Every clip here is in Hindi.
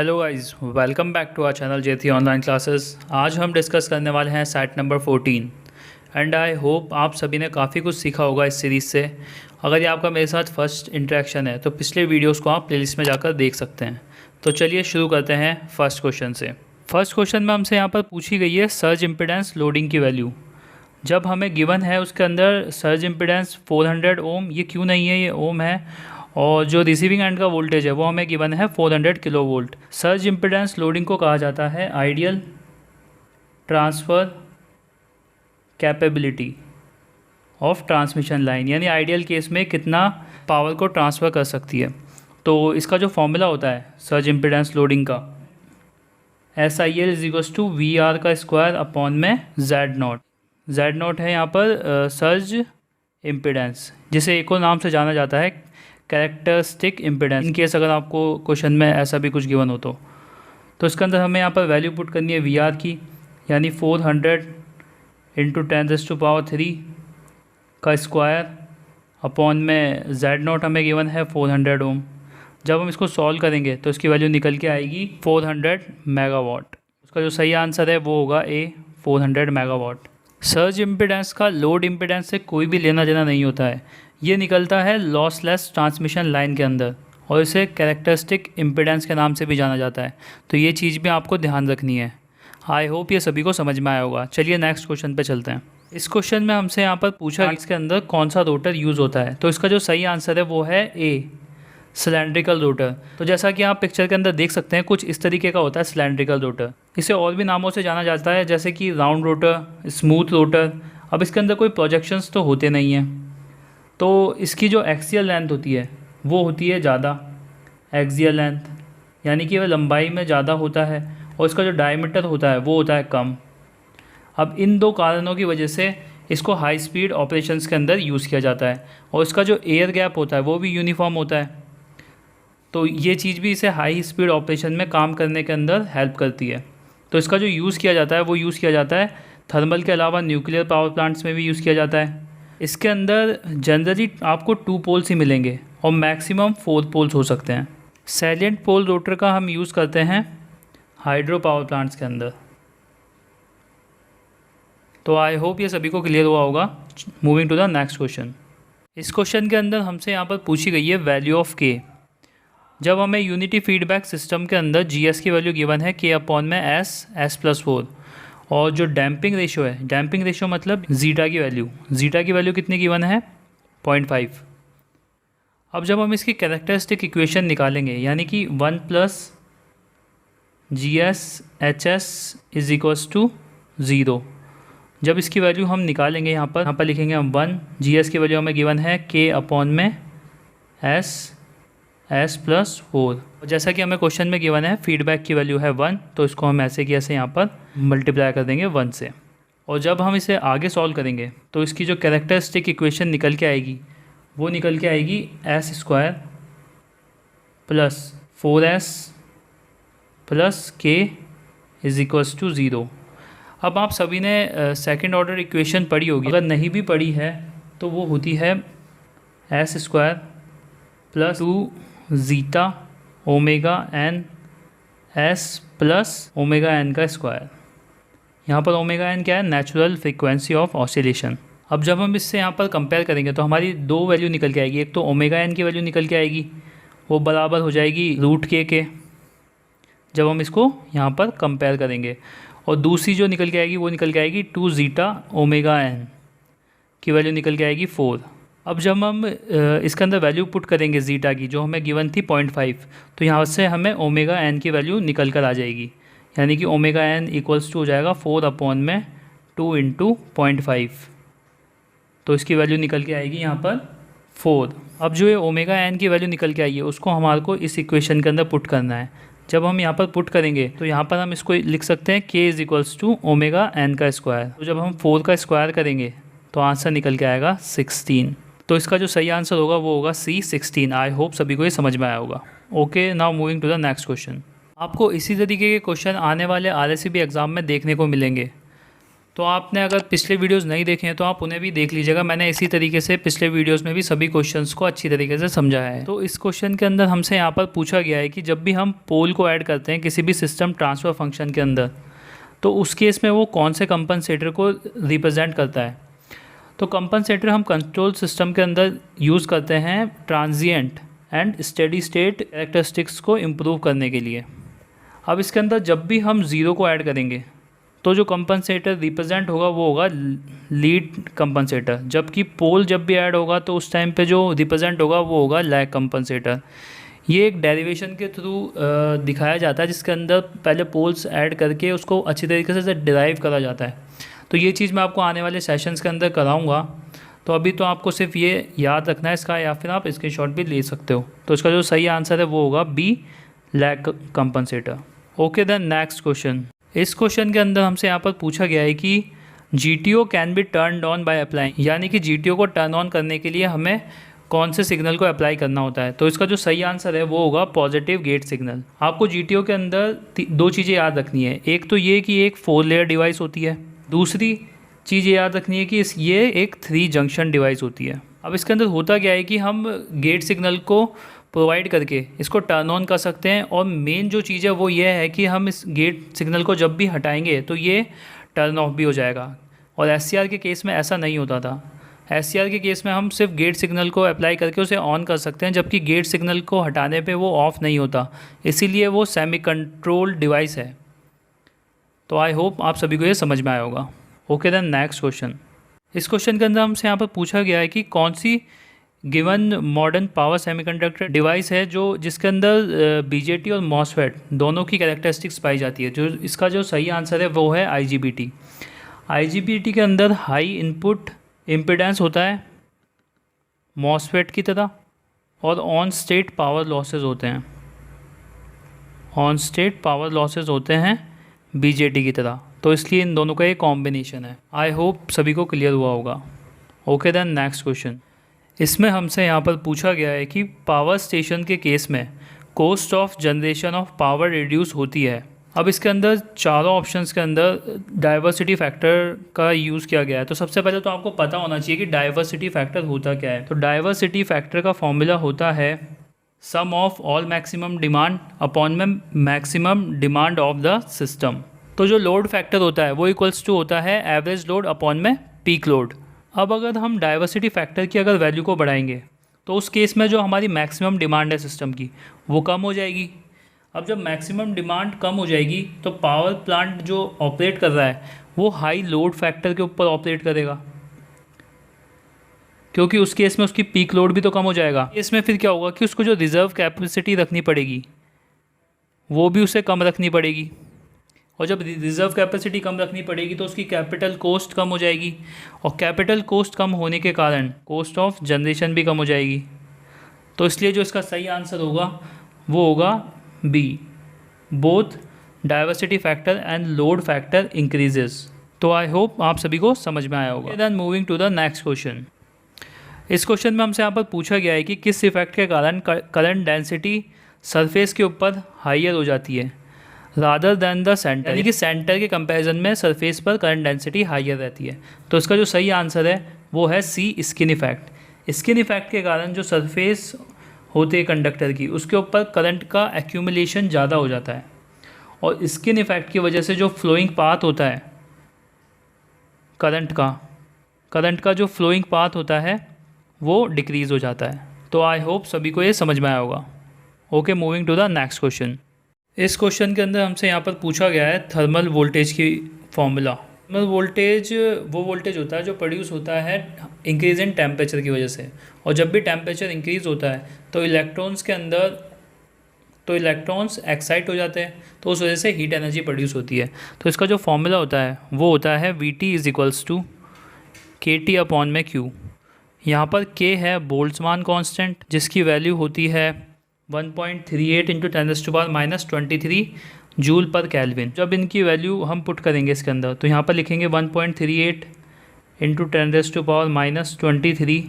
Hello guys, welcome back to our channel जेथी ऑनलाइन क्लासेस। आज हम डिस्कस करने वाले हैं set number 14 and I hope आप सभी ने काफ़ी कुछ सीखा होगा इस सीरीज़ से। अगर ये आपका मेरे साथ फर्स्ट इंटरेक्शन है तो पिछले वीडियोस को आप प्लेलिस्ट में जाकर देख सकते हैं। तो चलिए शुरू करते हैं फर्स्ट क्वेश्चन से। फर्स्ट क्वेश्चन में हमसे यहाँ पर पूछी गई है सर्ज इम्पिडेंस लोडिंग की वैल्यू। जब हमें गिवन है उसके अंदर सर्ज इम्पिडेंस 400 ओम, ये क्यों नहीं है, ये ओम है, और जो रिसीविंग एंड का वोल्टेज है वो हमें गिवन है 400 kilo volt. Surge impedance loading को कहा जाता है ideal transfer capability of transmission line, यानी आइडियल केस में कितना पावर को ट्रांसफ़र कर सकती है। तो इसका जो फॉर्मूला होता है सर्ज इम्पिडेंस लोडिंग का, SIL = VR का स्क्वायर अपॉन में Z0। Z0 है यहाँ पर सर्ज इम्पिडेंस, जिसे एक और नाम से जाना जाता है कैरेक्टरिस्टिक इम्पिडेंस, इन केस अगर आपको क्वेश्चन में ऐसा भी कुछ गिवन हो तो इसके अंदर हमें यहाँ पर वैल्यू पुट करनी है VR की, यानी 400 × 10⁻³ का स्क्वायर अपॉन में Z0 हमें गिवन है 400 ओम। जब हम इसको सॉल्व करेंगे तो इसकी वैल्यू निकल के आएगी 400 मेगावाट। उसका जो सही आंसर है वो होगा A, 400 मेगावाट। सर्ज इम्पिडेंस का लोड इम्पिडेंस से कोई भी लेना देना नहीं होता है, ये निकलता है लॉसलेस ट्रांसमिशन लाइन के अंदर और इसे कैरेक्टरिस्टिक इम्पिडेंस के नाम से भी जाना जाता है। तो ये चीज़ भी आपको ध्यान रखनी है। आई होप ये सभी को समझ में आया होगा। चलिए नेक्स्ट क्वेश्चन पे चलते हैं। इस क्वेश्चन में हमसे यहाँ पर पूछा इसके अंदर कौन सा रोटर यूज़ होता है, तो इसका जो सही आंसर है वो है A, सिलेंड्रिकल रोटर। तो जैसा कि आप पिक्चर के अंदर देख सकते हैं कुछ इस तरीके का होता है सिलेंड्रिकल रोटर। इसे और भी नामों से जाना जाता है जैसे कि राउंड रोटर, स्मूथ रोटर। अब इसके अंदर कोई प्रोजेक्शंस तो होते नहीं हैं, तो इसकी जो एक्सियल लेंथ होती है वो होती है ज़्यादा, एक्सियल लेंथ, यानी कि वह लंबाई में ज़्यादा होता है, और इसका जो डायमीटर होता है वो होता है कम। अब इन दो कारणों की वजह से इसको हाई स्पीड ऑपरेशंस के अंदर यूज़ किया जाता है, और इसका जो एयर गैप होता है वो भी यूनिफॉर्म होता है। तो ये चीज़ भी इसे हाई स्पीड ऑपरेशन में काम करने के अंदर हेल्प करती है। तो इसका जो यूज़ किया जाता है वो यूज़ किया जाता है थर्मल के अलावा न्यूक्लियर पावर प्लांट्स में भी यूज़ किया जाता है। इसके अंदर जनरली आपको 2 पोल्स ही मिलेंगे और मैक्सिमम 4 पोल्स हो सकते हैं। सैलिएंट पोल रोटर का हम यूज़ करते हैं हाइड्रो पावर प्लांट्स के अंदर। तो आई होप ये सभी को क्लियर हुआ होगा। Moving to the next question. इस क्वेश्चन के अंदर हमसे यहाँ पर पूछी गई है वैल्यू ऑफ K। जब हमें यूनिटी फीडबैक सिस्टम के अंदर GS की वैल्यू गिवन है K अपॉन में S+4, और जो डैम्पिंग रेशियो है, डैम्पिंग रेशियो मतलब जीटा की वैल्यू कितनी गिवन है 0.5। अब जब हम इसकी कैरेक्टरिस्टिक इक्वेशन निकालेंगे, यानी कि 1 + GS/HS = 0, जब इसकी वैल्यू हम निकालेंगे यहाँ पर लिखेंगे हम 1, GS की वैल्यू हमें गिवन है K अपॉन में S+4। जैसा कि हमें क्वेश्चन में गिवन है फीडबैक की वैल्यू है 1, तो इसको हम ऐसे कि ऐसे यहाँ पर मल्टीप्लाई कर देंगे 1 से। और जब हम इसे आगे सॉल्व करेंगे तो इसकी जो कैरेक्टरिस्टिक इक्वेशन निकल के आएगी वो निकल के आएगी S² + 4S + K = 0। अब आप सभी ने सेकेंड ऑर्डर इक्वेशन पढ़ी होगी, अगर नहीं भी पढ़ी है तो वो होती है S² + 2 zeta omega n S + omega n का स्क्वायर। यहाँ पर ओमेगा n क्या है, नेचुरल फ्रीक्वेंसी ऑफ ऑसिलेशन। अब जब हम इससे यहाँ पर कंपेयर करेंगे तो हमारी 2 वैल्यू निकल के आएगी। एक तो ओमेगा n की वैल्यू निकल के आएगी, वो बराबर हो जाएगी √K के, जब हम इसको यहाँ पर कंपेयर करेंगे। और दूसरी जो निकल के आएगी वो निकल के आएगी 2 zeta ओमेगा n की वैल्यू निकल के आएगी 4। अब जब हम इसके अंदर वैल्यू पुट करेंगे जीटा की, जो हमें गिवन थी 0.5, तो यहाँ से हमें ओमेगा n की वैल्यू निकल कर आ जाएगी, यानी कि ओमेगा n = हो जाएगा 4 अपॉन में 2 × 0.5। तो इसकी वैल्यू निकल के आएगी यहाँ पर 4। अब जो ये ओमेगा n की वैल्यू निकल के आई है उसको हमारे को इस इक्वेशन के अंदर पुट करना है। जब हम यहाँ पर पुट करेंगे तो यहाँ पर हम इसको लिख सकते हैं K = ओमेगा n का स्क्वायर। तो जब हम 4 का स्क्वायर करेंगे तो आंसर निकल के आएगा 16। तो इसका जो सही आंसर होगा वो होगा C, 16। आई होप सभी को ये समझ में आया होगा। Okay, now moving to the next question. आपको इसी तरीके के क्वेश्चन आने वाले RSCB एग्ज़ाम में देखने को मिलेंगे, तो आपने अगर पिछले वीडियोस नहीं देखे हैं तो आप उन्हें भी देख लीजिएगा। मैंने इसी तरीके से पिछले वीडियोस में भी सभी क्वेश्चंस को अच्छी तरीके से समझाया है। तो इस क्वेश्चन के अंदर हमसे यहाँ पर पूछा गया है कि जब भी हम पोल को ऐड करते हैं किसी भी सिस्टम ट्रांसफ़र फंक्शन के अंदर, तो उस केस में वो कौन से कंपनसेटर को रिप्रेजेंट करता है। तो कंपनसेटर हम कंट्रोल सिस्टम के अंदर यूज़ करते हैं transient and steady state characteristics को इम्प्रूव करने के लिए। अब इसके अंदर जब भी हम ज़ीरो को ऐड करेंगे तो जो कंपनसेटर रिप्रेजेंट होगा वो होगा लीड कंपनसेटर, जबकि पोल जब भी ऐड होगा तो उस टाइम पे जो रिप्रेजेंट होगा वो होगा लैग कंपनसेटर। ये एक डेरिवेशन के थ्रू दिखाया जाता है जिसके अंदर पहले पोल्स ऐड करके उसको अच्छी तरीके से डिराइव करा जाता है। तो ये चीज़ मैं आपको आने वाले सेशंस के अंदर कराऊंगा। तो अभी तो आपको सिर्फ ये याद रखना है इसका, या फिर आप स्क्रीनशॉट भी ले सकते हो। तो इसका जो सही आंसर है वो होगा B, lag compensator. Okay then next question. इस क्वेश्चन के अंदर हमसे यहाँ पर पूछा गया है कि GTO can be turn on by applying, यानी कि GTO को टर्न ऑन करने के लिए हमें कौन से सिग्नल को अप्लाई करना होता है। तो इसका जो सही आंसर है वो होगा पॉजिटिव गेट सिग्नल। आपको GTO के अंदर दो चीज़ें याद रखनी है। एक तो ये कि एक 4 लेयर डिवाइस होती है, दूसरी चीज़ ये याद रखनी है कि ये एक 3 जंक्शन डिवाइस होती है। अब इसके अंदर होता क्या है कि हम गेट सिग्नल को प्रोवाइड करके इसको टर्न ऑन कर सकते हैं, और मेन जो चीज़ है वो ये है कि हम इस गेट सिग्नल को जब भी हटाएंगे तो ये टर्न ऑफ भी हो जाएगा। और SCR के केस में ऐसा नहीं होता था। SCR के केस में हम सिर्फ गेट सिग्नल को अप्लाई करके उसे ऑन कर सकते हैं, जबकि गेट सिग्नल को हटाने पे वो ऑफ़ नहीं होता, इसीलिए वो सेमी कंट्रोल डिवाइस है। तो आई होप आप सभी को ये समझ में आया होगा। Okay then next question. इस क्वेश्चन के अंदर हमसे यहाँ पर पूछा गया है कि कौन सी given modern power semiconductor device है जो जिसके अंदर BJT और MOSFET दोनों की कैरेक्टरिस्टिक्स पाई जाती है। जो इसका जो सही आंसर है वो है IGBT। IGBT के अंदर हाई इनपुट इम्पिडेंस होता है MOSFET की तरह, और ऑन स्टेट पावर लॉसेस होते हैं, ऑन स्टेट पावर लॉसेस होते हैं BJT की तरह। तो इसलिए इन दोनों का एक कॉम्बिनेशन है। आई होप सभी को क्लियर हुआ होगा। Okay then next question. इसमें हमसे यहाँ पर पूछा गया है कि पावर स्टेशन के केस में cost of generation of power reduce होती है। अब इसके अंदर चारों ऑप्शंस के अंदर डाइवर्सिटी फैक्टर का यूज़ किया गया है। तो सबसे पहले तो आपको पता होना चाहिए कि डाइवर्सिटी फैक्टर होता क्या है। तो डाइवर्सिटी फैक्टर का फॉर्मूला होता है sum of all maximum demand upon में maximum demand of the system. तो जो लोड फैक्टर होता है वो इक्वल्स टू होता है एवरेज लोड अपॉन में पीक लोड। अब अगर हम डाइवर्सिटी फैक्टर की अगर वैल्यू को बढ़ाएंगे तो उस केस में जो हमारी मैक्सिमम डिमांड है सिस्टम की वो कम हो जाएगी। अब जब मैक्सिमम डिमांड कम हो जाएगी तो पावर प्लांट जो ऑपरेट कर रहा है वो हाई लोड फैक्टर के ऊपर ऑपरेट करेगा, क्योंकि उस केस में उसकी पीक लोड भी तो कम हो जाएगा। इसमें फिर क्या होगा कि उसको जो रिज़र्व कैपेसिटी रखनी पड़ेगी वो भी उसे कम रखनी पड़ेगी, और जब रिज़र्व कैपेसिटी कम रखनी पड़ेगी तो उसकी कैपिटल कॉस्ट कम हो जाएगी, और कैपिटल कॉस्ट कम होने के कारण कॉस्ट ऑफ जनरेशन भी कम हो जाएगी। तो इसलिए जो इसका सही आंसर होगा वो होगा B, both diversity factor and load factor increases. तो आई होप आप सभी को समझ में आया होगा। Then moving to the next question. इस क्वेश्चन में हमसे यहाँ पर पूछा गया है कि किस इफेक्ट के कारण करंट डेंसिटी सरफेस के ऊपर हाइयर हो जाती है रादर दैन द सेंटर, यानी कि सेंटर के कंपैरिजन में सरफेस पर करंट डेंसिटी हाइयर रहती है। तो इसका जो सही आंसर है वो है सी, स्किन इफेक्ट। स्किन इफेक्ट के कारण जो सरफेस होते हैं कंडक्टर की उसके ऊपर करंट का एक्यूमुलेशन ज़्यादा हो जाता है, और स्किन इफेक्ट की वजह से जो फ्लोइंग पाथ होता है करंट का जो फ्लोइंग पाथ होता है वो डिक्रीज़ हो जाता है। तो आई होप सभी को ये समझ में आया होगा। Okay, moving to the next question. इस क्वेश्चन के अंदर हमसे यहाँ पर पूछा गया है थर्मल वोल्टेज की फॉर्मूला। थर्मल वोल्टेज वो वोल्टेज होता है जो प्रोड्यूस होता है इंक्रीज इन टेम्परेचर की वजह से, और जब भी टेम्परेचर इंक्रीज़ होता है तो इलेक्ट्रॉन्स एक्साइट हो जाते हैं, तो उस वजह से हीट एनर्जी प्रोड्यूस होती है। तो इसका जो फॉर्मूला होता है वो होता है VT is equals to KT upon में Q। यहाँ पर K है बोल्ट्जमान कांस्टेंट जिसकी वैल्यू होती है 1.38 इंटू 10⁻⁻23 जूल पर केल्विन। जब इनकी वैल्यू हम पुट करेंगे इसके अंदर तो यहाँ पर लिखेंगे 1.38 इंटू 10⁻⁻23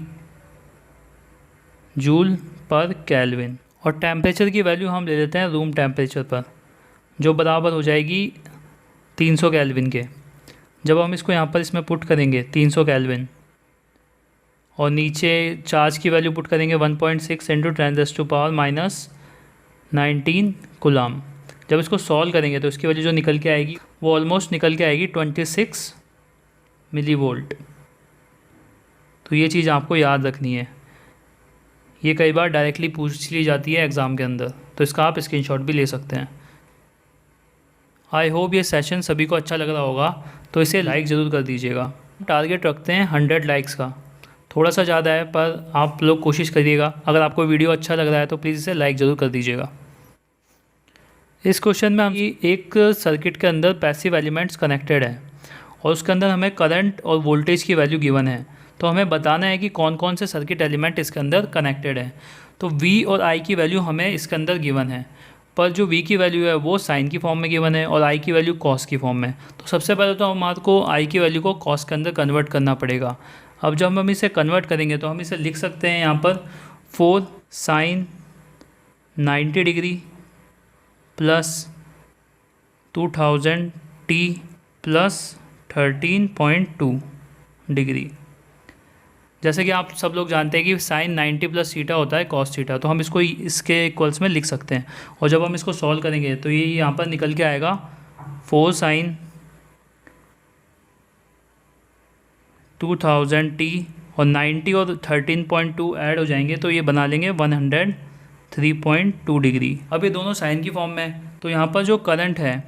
जूल पर केल्विन, और टेम्परेचर की वैल्यू हम ले लेते हैं रूम टेम्परेचर पर, जो बराबर हो जाएगी 300 केल्विन के। जब हम इसको यहाँ पर इसमें पुट करेंगे 300 केल्विन और नीचे चार्ज की वैल्यू पुट करेंगे 1.6 इंटू 10⁻⁻19 कूलाम। जब इसको सॉल्व करेंगे तो इसकी वैल्यू जो निकल के आएगी वो ऑलमोस्ट निकल के आएगी 26 मिलीवोल्ट। तो ये चीज़ आपको याद रखनी है, ये कई बार डायरेक्टली पूछ ली जाती है एग्ज़ाम के अंदर, तो इसका आप स्क्रीनशॉट भी ले सकते हैं। आई होप ये सेशन सभी को अच्छा लग रहा होगा, तो इसे लाइक ज़रूर कर दीजिएगा। टारगेट रखते हैं 100 लाइक्स का, थोड़ा सा ज़्यादा है पर आप लोग कोशिश करिएगा। अगर आपको वीडियो अच्छा लग रहा है तो प्लीज़ इसे लाइक ज़रूर कर दीजिएगा। इस क्वेश्चन में हम एक सर्किट के अंदर पैसिव एलिमेंट्स कनेक्टेड है और उसके अंदर हमें करंट और वोल्टेज की वैल्यू गिवन है, तो हमें बताना है कि कौन कौन से सर्किट एलिमेंट इसके अंदर कनेक्टेड है। तो V और I की वैल्यू हमें इसके अंदर गिवन है, पर जो V की वैल्यू है वो साइन की फॉर्म में गिवन है और I की वैल्यू कॉस की फॉर्म में। तो सबसे पहले तो हमारे को I की वैल्यू को कॉस के अंदर कन्वर्ट करना पड़ेगा। अब जब हम इसे कन्वर्ट करेंगे तो हम इसे लिख सकते हैं यहाँ पर 4 sine 90 degree plus 2000t plus 13.2 degree. जैसे कि आप सब लोग जानते हैं कि साइन 90 प्लस थीटा होता है कॉस थीटा, तो हम इसको इसके इक्वल्स में लिख सकते हैं। और जब हम इसको सॉल्व करेंगे तो ये यहाँ पर निकल के आएगा 4 साइन 2000t और 90 और 13.2 ऐड हो जाएंगे तो ये बना लेंगे 103.2 डिग्री। अब ये दोनों साइन की फॉर्म में, तो यहाँ पर जो करंट है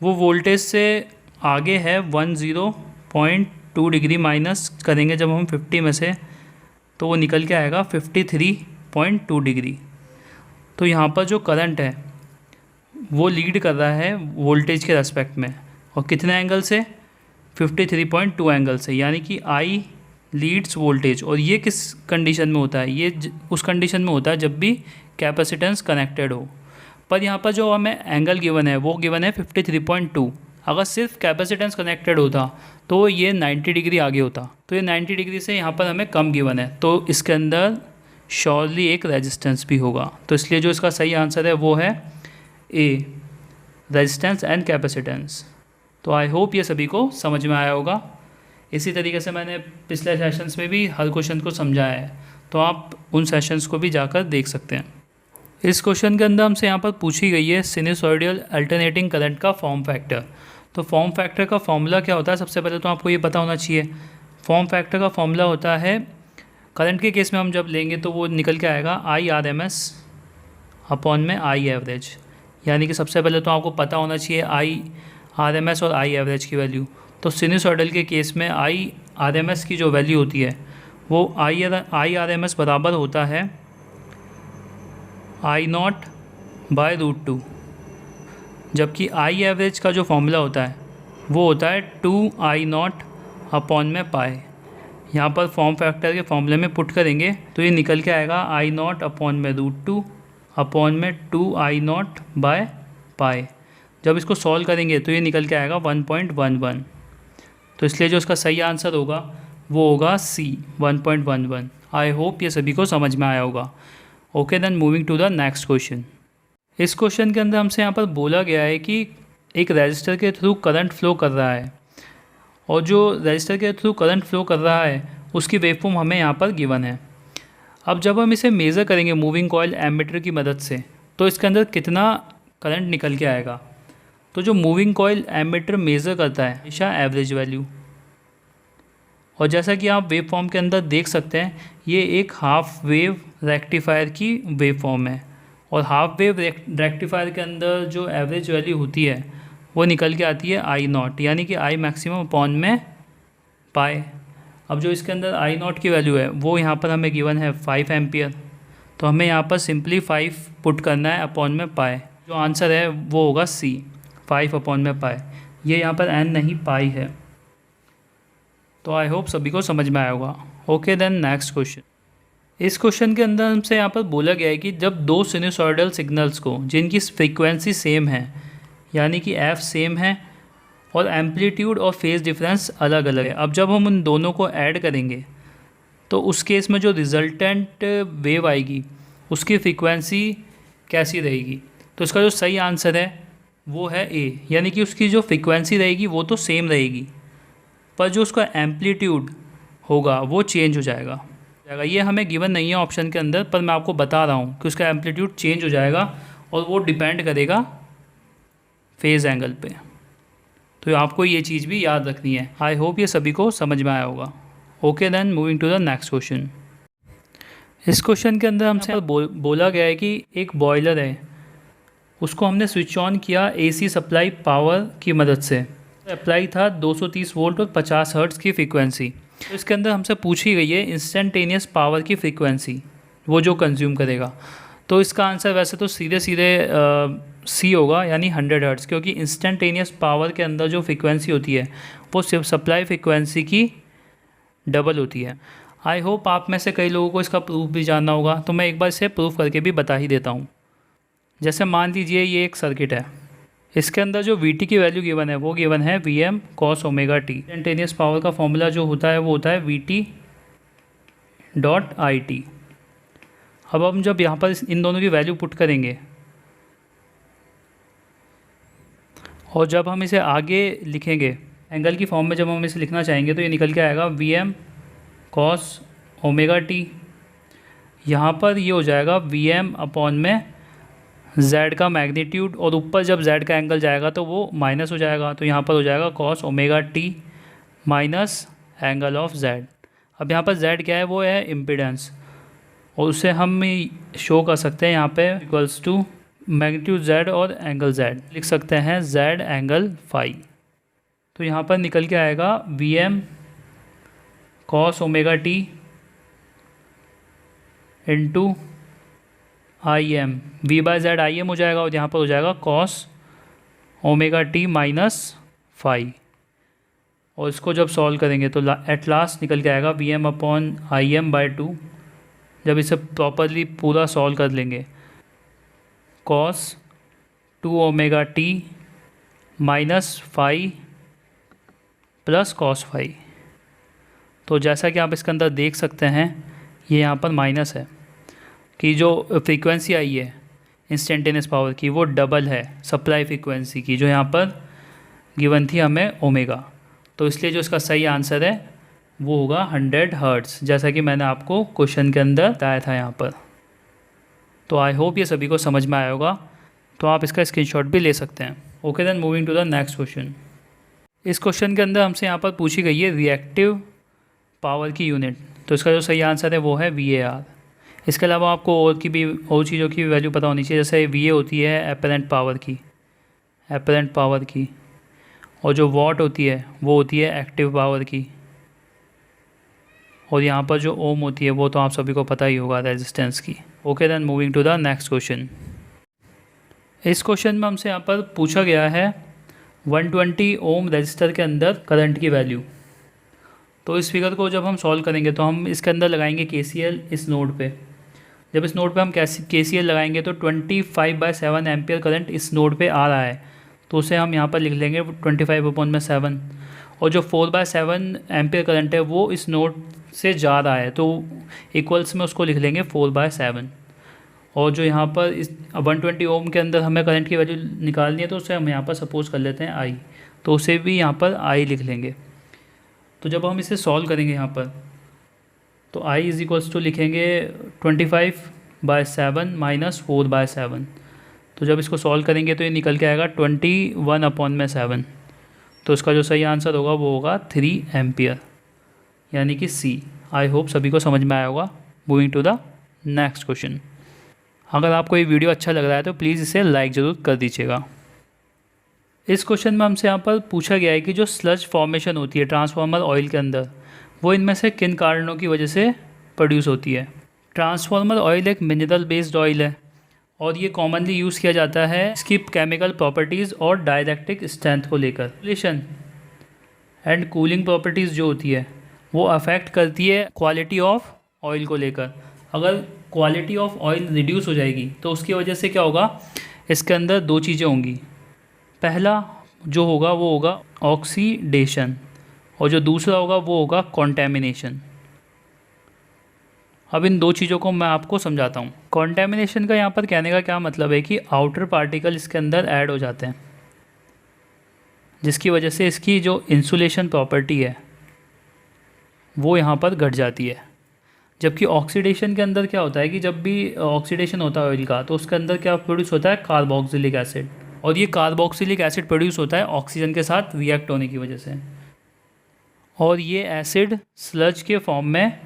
वो वोल्टेज से आगे है 10.2 डिग्री माइनस करेंगे जब हम 50 में से, तो वो निकल के आएगा 53.2 डिग्री। तो यहाँ पर जो करंट है वो लीड कर रहा है वोल्टेज के रेस्पेक्ट में, और कितने एंगल से? 53.2 एंगल से, यानी कि I लीड्स वोल्टेज। और ये किस कंडीशन में होता है? ये उस कंडीशन में होता है जब भी कैपेसिटेंस कनेक्टेड हो। पर यहाँ पर जो हमें एंगल गिवन है वो गिवन है 53.2। अगर सिर्फ कैपेसिटेंस कनेक्टेड होता तो ये 90 डिग्री आगे होता, तो ये 90 डिग्री से यहाँ पर हमें कम गिवन है, तो इसके अंदर श्योरली एक रेजिस्टेंस भी होगा। तो इसलिए जो इसका सही आंसर है वो है ए, रेजिस्टेंस एंड कैपेसिटेंस। तो आई होप ये सभी को समझ में आया होगा। इसी तरीके से मैंने पिछले सेशंस में भी हर क्वेश्चन को समझाया है, तो आप उन सेशंस को भी जाकर देख सकते हैं। इस क्वेश्चन के अंदर हमसे यहाँ पर पूछी गई है सिनुसॉइडल अल्टरनेटिंग करंट का फॉर्म फैक्टर। तो फॉर्म फैक्टर का फॉर्मूला क्या होता है? सबसे पहले तो आपको ये पता होना चाहिए। फॉर्म फैक्टर का फॉर्मूला होता है, करंट के केस में हम जब लेंगे तो वो निकल के आएगा IRMS अपॉन में I एवरेज। यानी कि सबसे पहले तो आपको पता होना चाहिए IRMS और I एवरेज की वैल्यू। तो सिनुसॉइडल के केस में IRMS की जो वैल्यू होती है वो IRMS बराबर होता है I0 बाय √2, जबकि I एवरेज का जो फॉर्मूला होता है वो होता है 2I0 अपॉन में पाई। यहाँ पर फॉर्म फैक्टर के फॉर्मूले में पुट करेंगे तो ये निकल के आएगा I0 अपॉन में √2 अपॉन में 2I0 बाय पाई। जब इसको सॉल्व करेंगे तो ये निकल के आएगा 1.11। तो इसलिए जो इसका सही आंसर होगा वो होगा C, 1.11। आई होप ये सभी को समझ में आया होगा। Okay, then moving to the next question. इस क्वेश्चन के अंदर हमसे यहाँ पर बोला गया है कि एक रजिस्टर के थ्रू करंट फ्लो कर रहा है, और जो रजिस्टर के थ्रू करंट फ्लो कर रहा है उसकी वेवफॉर्म हमें यहाँ पर गिवन है। अब जब हम इसे मेज़र करेंगे मूविंग कॉइल एमीटर की मदद से, तो इसके अंदर कितना करंट निकल के आएगा? तो जो मूविंग कॉइल एमीटर मेज़र करता है हमेशा एवरेज वैल्यू, और जैसा कि आप वेव फॉर्म के अंदर देख सकते हैं ये एक हाफ वेव रेक्टिफायर की वेव फॉर्म है, और हाफ वेव रेक्टिफायर के अंदर जो एवरेज वैल्यू होती है वो निकल के आती है I0, यानी कि I मैक्सिमम अपॉन में पाई। अब जो इसके अंदर I0 की वैल्यू है वो यहाँ पर हमें गिवन है 5 एम्पियर, तो हमें यहाँ पर सिंपली 5 पुट करना है अपॉन में पाई। जो आंसर है वो होगा C, 5 अपॉन में पाई। ये यहाँ पर n नहीं पाई है। तो आई होप सभी को समझ में आया होगा। Okay, then next question. इस क्वेश्चन के अंदर हमसे यहाँ पर बोला गया है कि जब दो सिनुसॉइडल सिग्नल्स को जिनकी फ्रीक्वेंसी सेम है, यानी कि f सेम है और एम्पलीट्यूड और फेज़ डिफरेंस अलग अलग है, अब जब हम उन दोनों को ऐड करेंगे तो उस केस में जो रिजल्टेंट वेव आएगी उसकी फ्रीक्वेंसी कैसी रहेगी? तो इसका जो सही आंसर है वो है ए, यानी कि उसकी जो फ्रीक्वेंसी रहेगी वो तो सेम रहेगी, पर जो उसका एम्पलीट्यूड होगा वो चेंज हो जाएगा। ये हमें गिवन नहीं है ऑप्शन के अंदर, पर मैं आपको बता रहा हूँ कि उसका एम्पलीट्यूड चेंज हो जाएगा और वो डिपेंड करेगा फेज़ एंगल पे। तो आपको ये चीज़ भी याद रखनी है। आई होप ये सभी को समझ में आया होगा। Okay then, moving to the next question. इस क्वेश्चन के अंदर हमसे बोला गया है कि एक बॉयलर है, उसको हमने स्विच ऑन किया एसी सप्लाई पावर की मदद से। अप्लाई था 230 वोल्ट और 50 हर्ट्ज़ की फ्रीक्वेंसी। तो इसके अंदर हमसे पूछी गई है इंस्टेंटेनियस पावर की फ्रीक्वेंसी, वो जो कंज्यूम करेगा। तो इसका आंसर वैसे तो सीधे सीधे सी होगा, यानी 100 हर्ट्ज़, क्योंकि इंस्टेंटेनियस पावर के अंदर जो फ्रीक्वेंसी होती है वो सिर्फ सप्लाई फ्रीक्वेंसी की डबल होती है। आई होप आप में से कई लोगों को इसका प्रूफ भी जानना होगा, तो मैं एक बार इसे प्रूफ करके भी बता ही देता हूँ। जैसे मान लीजिए ये एक सर्किट है, इसके अंदर जो वी टी की वैल्यू गिवन है वो गिवन है V M cos omega T. Instantaneous power का फॉर्मूला जो होता है वो होता है V T dot I T. अब हम जब यहाँ पर इन दोनों की वैल्यू पुट करेंगे और जब हम इसे आगे लिखेंगे एंगल की फॉर्म में, जब हम इसे लिखना चाहेंगे तो ये निकल के आएगा V M cos omega T. यहाँ पर ये हो जाएगा वी एम अपॉन में z का मैग्नीट्यूड, और ऊपर जब z का एंगल जाएगा तो वो माइनस हो जाएगा, तो यहाँ पर हो जाएगा cos omega T minus angle of z। अब यहाँ पर z क्या है, वो है इम्पिडेंस, और उसे हम शो कर सकते हैं यहाँ पे इक्वल्स टू मैग्नीट्यूड z और एंगल z, लिख सकते हैं z एंगल फाई। तो यहाँ पर निकल के आएगा V M cos omega T into I M, V by Z I M हो जाएगा, और यहाँ पर हो जाएगा cos omega T minus phi. और इसको जब सॉल्व करेंगे तो एट लास्ट निकल के आएगा V M upon I M by 2। जब इसे प्रॉपरली पूरा सॉल्व कर लेंगे, cos 2 omega T minus phi plus cos phi. तो जैसा कि आप इसके अंदर देख सकते हैं, ये यहाँ पर माइनस है कि जो फ्रीक्वेंसी आई है इंस्टेंटेनियस पावर की वो डबल है सप्लाई फ्रीक्वेंसी की, जो यहाँ पर गिवन थी हमें ओमेगा। तो इसलिए जो इसका सही आंसर है वो होगा 100 हर्ट्ज़, जैसा कि मैंने आपको क्वेश्चन के अंदर बताया था यहाँ पर। तो आई होप ये सभी को समझ में आया होगा, तो आप इसका स्क्रीनशॉट भी ले सकते हैं। Okay then, moving to the next question. इस क्वेश्चन के अंदर हमसे यहाँ पर पूछी गई है रिएक्टिव पावर की यूनिट। तो इसका जो सही आंसर है वो है VAR। इसके अलावा आपको और चीज़ों की वैल्यू पता होनी चाहिए, जैसे VA होती है एपरेंट पावर की, और जो वॉट होती है वो होती है एक्टिव पावर की, और यहाँ पर जो ओम होती है वो तो आप सभी को पता ही होगा रेजिस्टेंस की। Okay then, moving to the next question. इस क्वेश्चन में हमसे यहाँ पर पूछा गया है 120 ओम रजिस्टर के अंदर करंट की वैल्यू। तो इस फिगर को जब हम सॉल्व करेंगे तो हम इसके अंदर लगाएंगे KCL इस नोड पे। जब इस नोड पे हम KCL लगाएंगे तो 25/7 एम्पियर करंट इस नोड पे आ रहा है, तो उसे हम यहाँ पर लिख लेंगे 25/7। और जो 4/7 एम्पियर करंट है वो इस नोड से जा रहा है, तो इक्वल्स में उसको लिख लेंगे 4/7। और जो यहाँ पर इस 120 ओम के अंदर हमें करंट की वैल्यू निकालनी है, तो उसे हम यहाँ पर सपोज कर लेते हैं I, तो उसे भी यहाँ पर I लिख लेंगे। तो जब हम इसे सॉल्व करेंगे यहाँ पर, तो I इज इक्वल्स टू लिखेंगे 25/7 माइनस 4/7। तो जब इसको सॉल्व करेंगे तो ये निकल के आएगा 21/7। तो इसका जो सही आंसर होगा वो होगा 3 एम्पियर, यानी कि C। आई होप सभी को समझ में आया होगा। Moving to the next question. अगर आपको ये वीडियो अच्छा लग रहा है तो प्लीज़ इसे लाइक ज़रूर कर दीजिएगा। इस क्वेश्चन में हमसे यहाँ पर पूछा गया है कि जो स्लज फॉर्मेशन होती है ट्रांसफार्मर ऑयल के अंदर, वो इनमें से किन कारणों की वजह से प्रोड्यूस होती है। ट्रांसफार्मर ऑयल एक मिनरल बेस्ड ऑयल है और ये कॉमनली यूज़ किया जाता है इसकी केमिकल प्रॉपर्टीज़ और डाइलेक्ट्रिक स्ट्रेंथ को लेकर। रेगुलेशन एंड कूलिंग प्रॉपर्टीज़ जो होती है वो अफेक्ट करती है क्वालिटी ऑफ ऑयल को लेकर। अगर क्वालिटी ऑफ ऑयल रिड्यूस हो जाएगी तो उसकी वजह से क्या होगा, इसके अंदर 2 चीज़ें होंगी। पहला जो होगा वो होगा ऑक्सीडेशन, और जो दूसरा होगा वो होगा कॉन्टेमिनेशन। अब इन 2 चीज़ों को मैं आपको समझाता हूँ। कॉन्टेमिनेशन का यहाँ पर कहने का क्या मतलब है कि आउटर पार्टिकल इसके अंदर ऐड हो जाते हैं। जिसकी वजह से इसकी जो इंसुलेशन प्रॉपर्टी है वो यहाँ पर घट जाती है। जबकि ऑक्सीडेशन के अंदर क्या होता है कि जब भी ऑक्सीडेशन होता है ऑयल का तो उसके अंदर क्या प्रोड्यूस होता है, कार्बोक्सिलिक एसिड, और ये कार्बोक्सिलिक एसिड प्रोड्यूस होता है ऑक्सीजन के साथ रिएक्ट होने की वजह से, और ये एसिड स्लज के फॉर्म में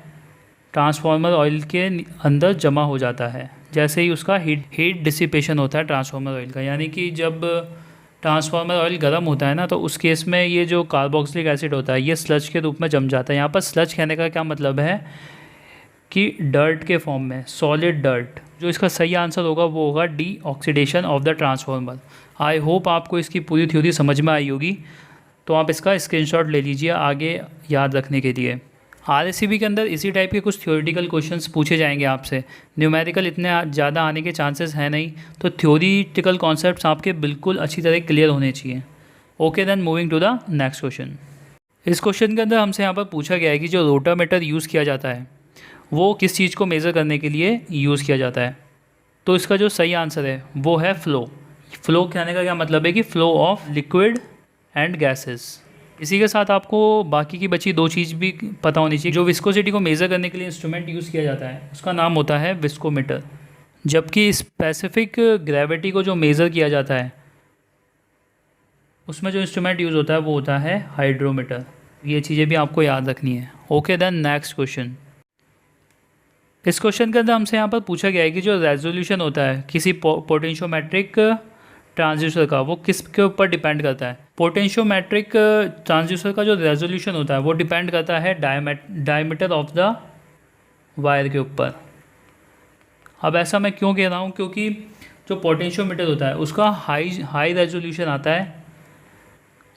ट्रांसफार्मर ऑयल के अंदर जमा हो जाता है जैसे ही उसका हीट डिसिपेशन होता है ट्रांसफार्मर ऑयल का। यानी कि जब ट्रांसफार्मर ऑयल गर्म होता है ना, तो उस केस में ये जो कार्बोक्सिलिक एसिड होता है ये स्लज के रूप में जम जाता है। यहाँ पर स्लज कहने का क्या मतलब है कि डर्ट के फॉर्म में, सॉलिड डर्ट। जो इसका सही आंसर होगा वो होगा D, oxidation of the transformer. I hope आपको इसकी पूरी थ्योरी समझ में आई होगी, तो आप इसका स्क्रीनशॉट ले लीजिए आगे याद रखने के लिए। आरएससीबी के अंदर इसी टाइप के कुछ थ्योरेटिकल क्वेश्चंस पूछे जाएंगे आपसे। न्यूमेरिकल इतने ज़्यादा आने के चांसेस हैं नहीं, तो थ्योरेटिकल कॉन्सेप्ट्स आपके बिल्कुल अच्छी तरह क्लियर होने चाहिए। Okay then, moving to the next question. इस क्वेश्चन के अंदर हमसे यहाँ पर पूछा गया है कि जो रोटामीटर यूज़ किया जाता है वो किस चीज़ को मेज़र करने के लिए यूज़ किया जाता है। तो इसका जो सही आंसर है वो है फ़्लो। फ़्लो कहने का क्या मतलब है कि flow of liquid and gases. इसी के साथ आपको बाकी की बची दो चीज़ भी पता होनी चाहिए। जो विस्कोसिटी को मेज़र करने के लिए इंस्ट्रूमेंट यूज़ किया जाता है उसका नाम होता है विस्कोमीटर, जबकि स्पेसिफिक ग्रेविटी को जो मेज़र किया जाता है उसमें जो इंस्ट्रूमेंट यूज़ होता है वो होता है हाइड्रोमीटर। ये चीज़ें भी आपको याद रखनी है। Okay then, next question. इस क्वेश्चन के अंदर हमसे यहाँ पर पूछा गया है कि जो रेजोल्यूशन होता है किसी पोटेंशियोमेट्रिक ट्रांसड्यूसर का वो किस के ऊपर डिपेंड करता है। पोटेंशियोमेट्रिक ट्रांसड्यूसर का जो रेजोल्यूशन होता है वो डिपेंड करता है डायमीटर ऑफ द वायर के ऊपर। अब ऐसा मैं क्यों कह रहा हूँ, क्योंकि जो पोटेंशियोमीटर होता है उसका हाई रेजोल्यूशन आता है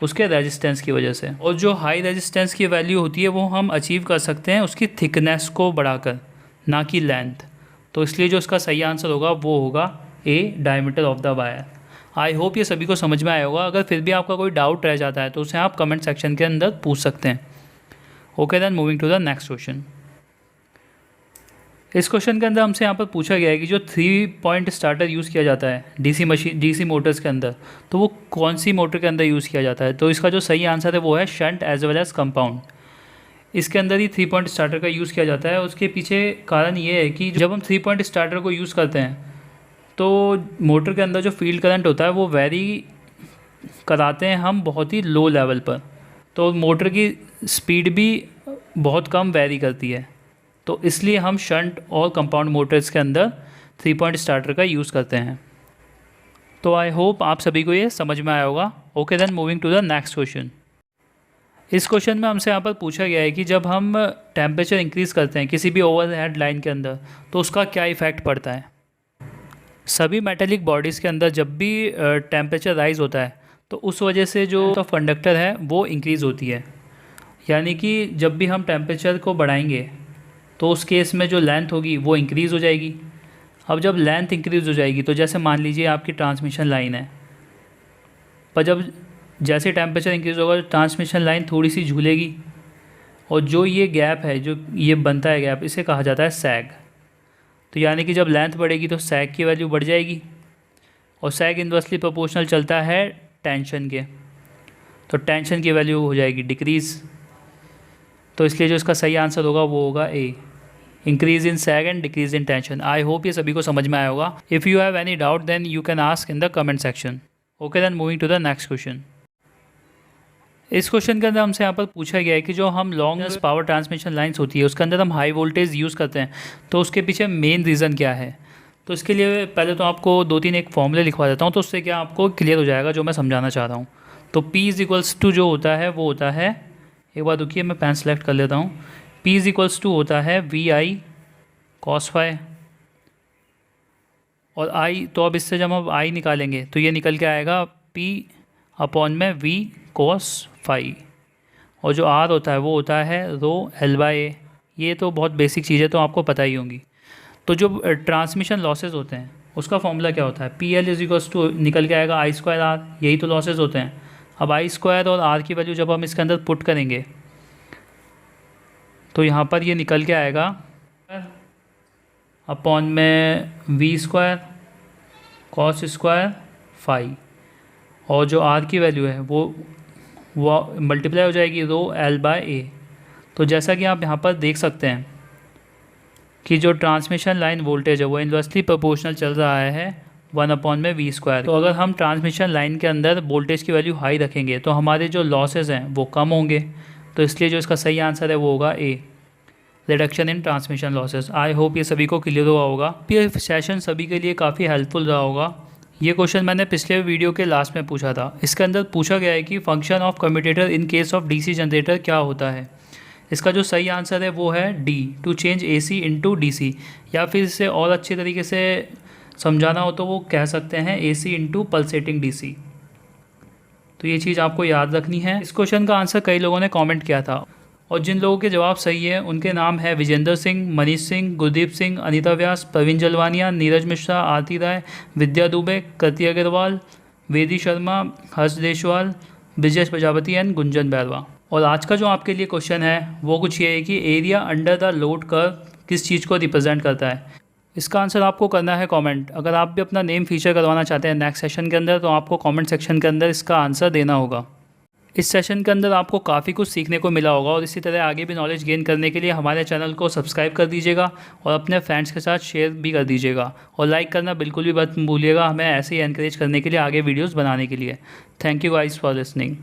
उसके रेजिस्टेंस की वजह से, और जो हाई रेजिस्टेंस की वैल्यू होती है वो हम अचीव कर सकते हैं उसकी थिकनेस को बढ़ाकर, ना कि लेंथ। तो इसलिए जो इसका सही आंसर होगा वो होगा A, diameter of the wire. I hope ये सभी को समझ में आया होगा। अगर फिर भी आपका कोई डाउट रह जाता है तो उसे आप कमेंट सेक्शन के अंदर पूछ सकते हैं। Okay then, moving to the next question. इस क्वेश्चन के अंदर हमसे यहाँ पर पूछा गया है कि जो 3 पॉइंट स्टार्टर यूज़ किया जाता है डीसी मोटर्स के अंदर, तो वो कौन सी मोटर के अंदर यूज़ किया जाता है। तो इसका जो सही आंसर है वो है shunt as well as compound. इसके अंदर ही 3 पॉइंट स्टार्टर का यूज़ किया जाता है। उसके पीछे कारण ये है कि जब हम 3 पॉइंट स्टार्टर को यूज़ करते हैं तो मोटर के अंदर जो फील्ड करंट होता है वो वेरी कराते हैं हम बहुत ही लो लेवल पर, तो मोटर की स्पीड भी बहुत कम वेरी करती है। तो इसलिए हम शंट और कंपाउंड मोटर्स के अंदर 3 पॉइंट स्टार्टर का यूज़ करते हैं। तो आई होप आप सभी को ये समझ में आया होगा। Okay then, moving to the next question. इस क्वेश्चन में हमसे यहाँ पर पूछा गया है कि जब हम टेम्परेचर इंक्रीज़ करते हैं किसी भी ओवरहेड लाइन के अंदर तो उसका क्या इफ़ेक्ट पड़ता है। सभी मेटेलिक बॉडीज़ के अंदर जब भी टेम्परेचर राइज़ होता है तो उस वजह से जो कंडक्टर है वो इंक्रीज़ होती है। यानी कि जब भी हम टेम्परेचर को बढ़ाएंगे तो उस केस में जो लेंथ होगी वो इंक्रीज़ हो जाएगी। अब जब लेंथ इंक्रीज़ हो जाएगी तो जैसे मान लीजिए आपकी ट्रांसमिशन लाइन है, पर जब जैसे टेम्परेचर इंक्रीज़ होगा तो ट्रांसमिशन लाइन थोड़ी सी झूलेगी, और जो ये गैप है, जो ये बनता है गैप, इसे कहा जाता है सैग। तो यानी कि जब लेंथ बढ़ेगी तो सैग की वैल्यू बढ़ जाएगी, और सैग इन्वर्सली प्रोपोर्शनल चलता है टेंशन के, तो टेंशन की वैल्यू हो जाएगी डिक्रीज़। तो इसलिए जो इसका सही आंसर होगा वो होगा A, increase in sag and decrease in tension. I hope ये सभी को समझ में आया होगा। If you have any doubt then you can ask in the comment section. Okay then, moving to the next question. इस क्वेश्चन के अंदर हमसे यहाँ पर पूछा गया है कि जो हम लॉन्ग पावर ट्रांसमिशन लाइन्स होती है उसके अंदर हम हाई वोल्टेज यूज़ करते हैं, तो उसके पीछे मेन रीज़न क्या है। तो इसके लिए पहले तो आपको 2-3 एक फॉर्मूले लिखवा देता हूँ, तो उससे क्या आपको क्लियर हो जाएगा जो मैं समझाना चाह रहा हूँ। तो P जो होता है वो होता है, एक बार रुकिए मैं पेन सेलेक्ट कर लेता हूँ। P होता है VI cos फाई, और I, तो अब इससे जब हम I निकालेंगे तो ये निकल के आएगा P/V cos फाई, और जो R होता है वो होता है रो L/A। ये तो बहुत बेसिक चीज़ है तो आपको पता ही होंगी। तो जो ट्रांसमिशन लॉसेस होते हैं उसका फॉर्मूला क्या होता है, PL निकल के आएगा I²R, यही तो लॉसेस होते हैं। अब I² और R की वैल्यू जब हम इसके अंदर पुट करेंगे तो यहाँ पर ये निकल के आएगा अपॉन में V² cos² फाई, और जो R की वैल्यू है वो वो मल्टीप्लाई हो जाएगी रो एल बाय ए। तो जैसा कि आप यहाँ पर देख सकते हैं कि जो ट्रांसमिशन लाइन वोल्टेज है वो इन्वर्सली प्रोपोर्शनल चल रहा है 1/v²। तो अगर हम ट्रांसमिशन लाइन के अंदर वोल्टेज की वैल्यू हाई रखेंगे तो हमारे जो लॉसेज हैं वो कम होंगे। तो इसलिए जो इसका सही आंसर है वो होगा A, reduction in transmission losses. I hope ये सभी को क्लियर हुआ होगा। ये सेशन सभी के लिए काफ़ी हेल्पफुल रहा होगा। ये क्वेश्चन मैंने पिछले वीडियो के लास्ट में पूछा था। इसके अंदर पूछा गया है कि function of commutator in case of DC generator क्या होता है। इसका जो सही आंसर है वो है D, to change AC into DC, या फिर इसे और अच्छे तरीके से समझाना हो तो वो कह सकते हैं एसी इनटू पल्सेटिंग डीसी। तो ये चीज़ आपको याद रखनी है। इस क्वेश्चन का आंसर कई लोगों ने कमेंट किया था और जिन लोगों के जवाब सही है उनके नाम है विजेंद्र सिंह, मनीष सिंह, गुरदीप सिंह, अनीता व्यास, प्रवीण जलवानिया, नीरज मिश्रा, आरती राय, विद्या दुबे, कृति अग्रवाल, वेदी शर्मा, हर्ष देशवाल, ब्रिजेश प्रजापति एंड गुंजन बैरवा। और आज का जो आपके लिए क्वेश्चन है वो कुछ ये है कि area under the load curve किस चीज़ को रिप्रेजेंट करता है। इसका आंसर आपको करना है कमेंट। अगर आप भी अपना नेम फीचर करवाना चाहते हैं नेक्स्ट सेशन के अंदर तो आपको कमेंट सेक्शन के अंदर इसका आंसर देना होगा। इस सेशन के अंदर आपको काफ़ी कुछ सीखने को मिला होगा और इसी तरह आगे भी नॉलेज गेन करने के लिए हमारे चैनल को सब्सक्राइब कर दीजिएगा और अपने फ्रेंड्स के साथ शेयर भी कर दीजिएगा और लाइक करना बिल्कुल भी मत भूलिएगा, हमें ऐसे ही एनकरेज करने के लिए आगे वीडियोस बनाने के लिए। Thank you guys for listening.